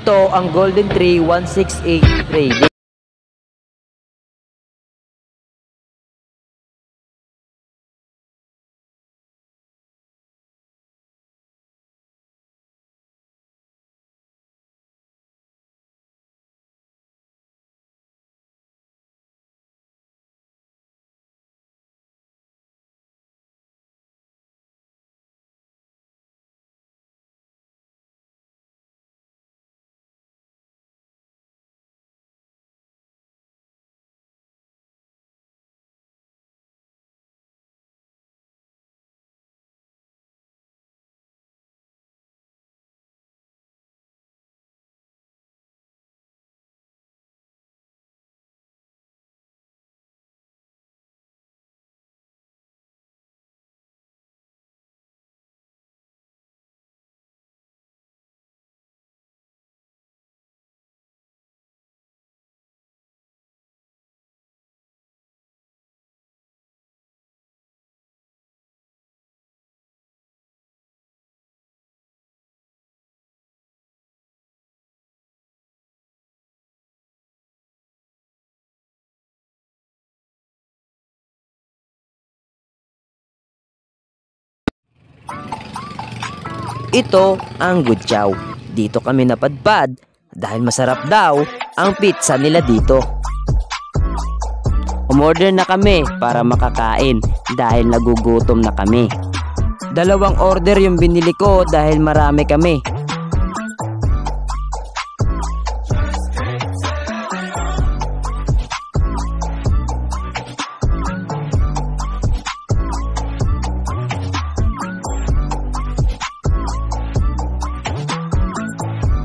Ito ang Golden Tree 168 Trading. Ito ang Good Chow. Dito kami napadpad dahil masarap daw ang pizza nila dito. Umorder na kami para makakain dahil nagugutom na kami. 2 order yung binili ko dahil marami kami.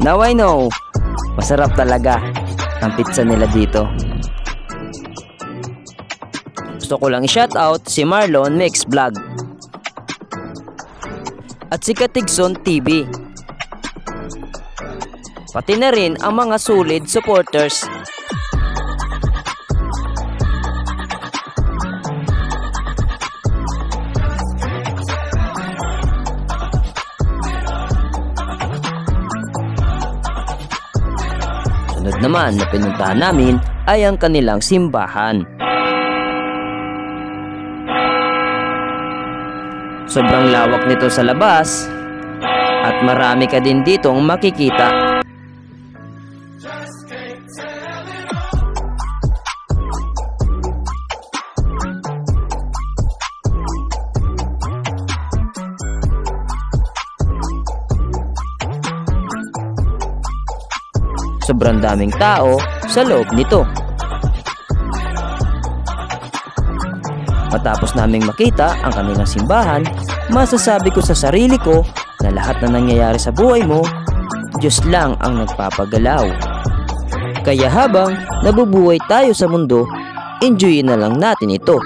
Now I know, masarap talaga ang pizza nila dito. Gusto ko lang i-shoutout si Marlon Mix Vlog at si Katigson TV, pati na rin ang mga solid supporters. Sunod naman na pinuntahan namin ay ang kanilang simbahan. Sobrang lawak nito sa labas at marami ka din ditong makikita. Sobrang daming tao sa loob nito. Matapos naming makita ang kanilang simbahan, masasabi ko sa sarili ko na lahat na nangyayari sa buhay mo, Diyos lang ang nagpapagalaw. Kaya habang nabubuhay tayo sa mundo, enjoyin na lang natin ito.